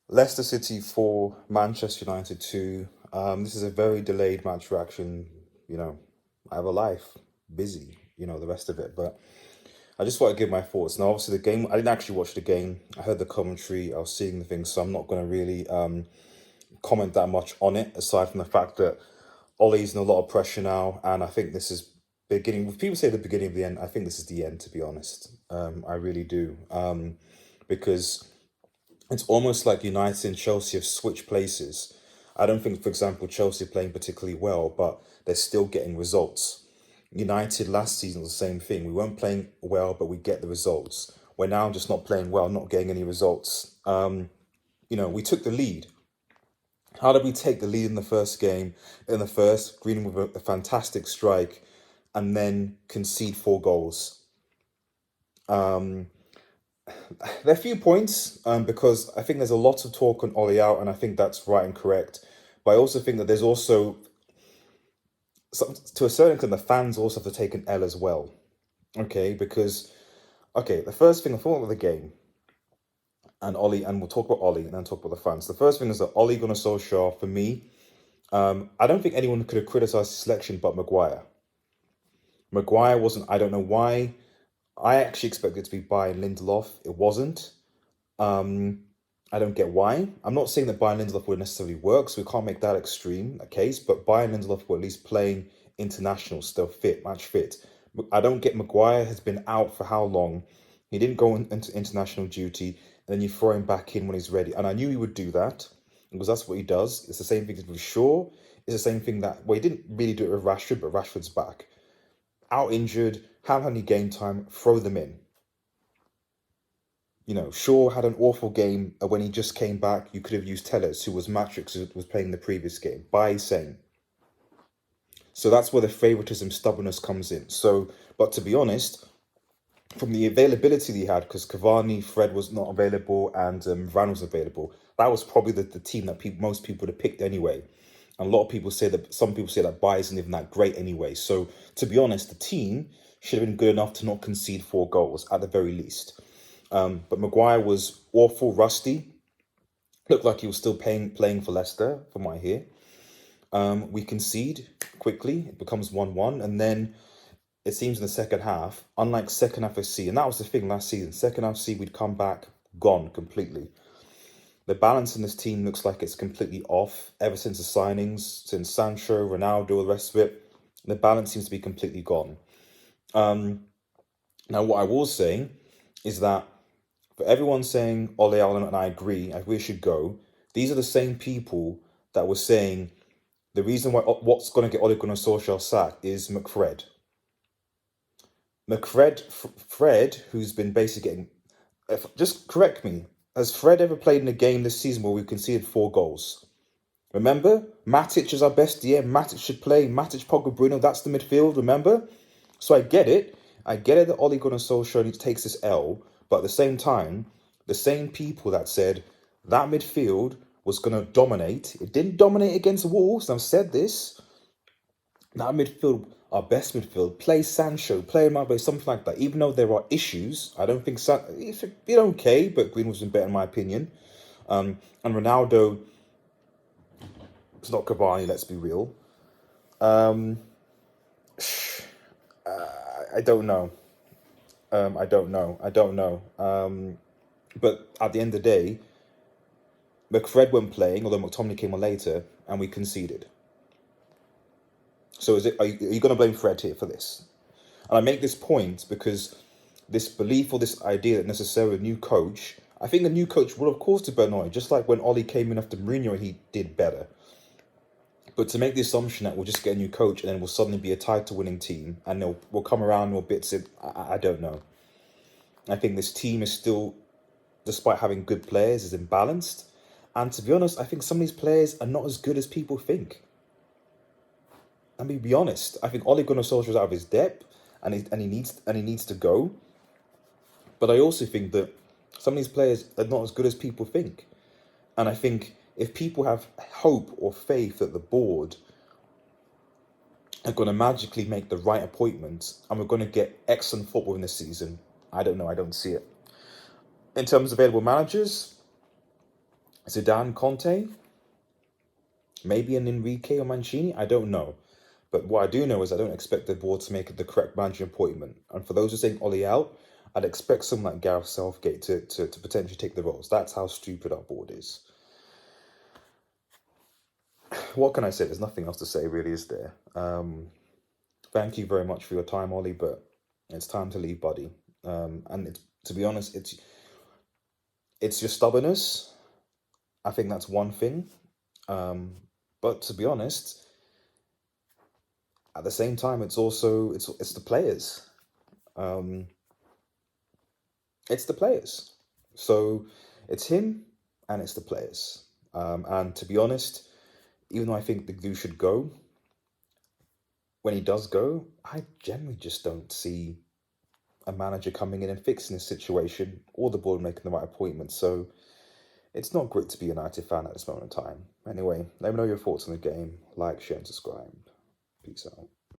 Leicester City 4, Manchester United 2. This is a very delayed match reaction. You know, I have a life, busy, the rest of it. But I just want to give my thoughts. Now, obviously, the game, I didn't actually watch the game. I heard the commentary, I was seeing the things, so I'm not going to really comment that much on it, aside from the fact that Ollie's in a lot of pressure now. And I think this is beginning, if people say the beginning of the end, I think this is the end, to be honest. I really do. Because it's almost like United and Chelsea have switched places. I don't think, for example, Chelsea are playing particularly well, but they're still getting results. United last season was the same thing. We weren't playing well, but we get the results. We're now just not playing well, not getting any results. We took the lead. How did we take the lead in the first game? In the first, Greenwood with a fantastic strike, and then concede 4 goals. There are a few points because I think there's a lot of talk on Ollie out, and I think that's right and correct. But I also think that there's also, to a certain extent, the fans also have to take an L as well. Okay, because, the first thing, I thought about the game, and Ollie, and we'll talk about Ollie and then talk about the fans. The first thing is that Ollie Gunnar Solskjaer, for me, I don't think anyone could have criticised his selection but Maguire. Maguire wasn't, I don't know why. I actually expected it to be Bayern Lindelof. It wasn't. I don't get why. I'm not saying that Bayern Lindelof would necessarily work, so we can't make that extreme a case, but Bayern Lindelof were at least playing international, still fit, match fit. I don't get Maguire has been out for how long. He didn't go into international duty, and then you throw him back in when he's ready. And I knew he would do that, because that's what he does. It's the same thing with Shaw. It's the same thing that, well, he didn't really do it with Rashford, but Rashford's back. Out injured, haven't had any game time, throw them in. Shaw had an awful game when he just came back. You could have used Tellers, who was Matrix, who was playing the previous game, by saying. So that's where the favoritism, stubbornness comes in. So, but to be honest, from the availability that he had, because Cavani, Fred was not available, and Varane was available, that was probably the team that most people would have picked anyway. And a lot of people say that, some people say that Bayer isn't even that great anyway. So, to be honest, the team should have been good enough to not concede 4 goals at the very least. But Maguire was awful, rusty. Looked like he was still playing for Leicester, from what I hear. We concede quickly. It becomes 1-1. And then it seems in the second half, unlike second half FC, and that was the thing last season, second half FC, we'd come back, gone completely. The balance in this team looks like it's completely off ever since the signings, since Sancho, Ronaldo, the rest of it. The balance seems to be completely gone. Now, what I was saying is that for everyone saying Ole Allen, and I agree should go, these are the same people that were saying the reason why what's going to get Ole Gunnar Solskjaer sacked is McFred. Fred, who's been basically getting, just correct me, has Fred ever played in a game this season where we conceded 4 goals? Remember, Matic is our best DM. Matic should play. Matic, Pogba, Bruno, that's the midfield, remember? So I get it. that Ole Gunnar Solskjaer takes this L, but at the same time, the same people that said that midfield was going to dominate, it didn't dominate against Wolves, and I've said this, that midfield, our best midfield, play Sancho, play Mbappe, something like that. Even though there are issues, I don't think it's been okay, but Greenwood's been better in my opinion. And Ronaldo, it's not Cavani, let's be real. I don't know. I don't know. But at the end of the day, McFred wasn't playing, although McTominay came on later, and we conceded. So are you going to blame Fred here for this? And I make this point because this belief or this idea that necessarily a new coach, I think a new coach will of course do better, just like when Ollie came in after Mourinho, he did better. But to make the assumption that we'll just get a new coach and then we'll suddenly be a title-winning team and we'll come around more bits, I don't know. I think this team is still, despite having good players, is imbalanced. And to be honest, I think some of these players are not as good as people think. I mean, be honest. I think Ole Gunnar Solskjaer is out of his depth, and he needs to go. But I also think that some of these players are not as good as people think. And I think if people have hope or faith that the board are going to magically make the right appointments and we're going to get excellent football in this season, I don't know. I don't see it. In terms of available managers, Zidane, Conte, maybe an Enrique or Mancini. I don't know. But what I do know is I don't expect the board to make the correct manager appointment. And for those who are saying Ollie out, I'd expect someone like Gareth Southgate to potentially take the roles. That's how stupid our board is. What can I say? There's nothing else to say, really, is there? Thank you very much for your time, Ollie, but it's time to leave, buddy. And to be honest, it's your stubbornness. I think that's one thing. But to be honest, at the same time, it's also it's the players. It's the players. So it's him and it's the players. And to be honest, even though I think the glue should go, when he does go, I generally just don't see a manager coming in and fixing the situation or the board making the right appointment. So it's not great to be a United fan at this moment in time. Anyway, let me know your thoughts on the game. Like, share, and subscribe. Peace out.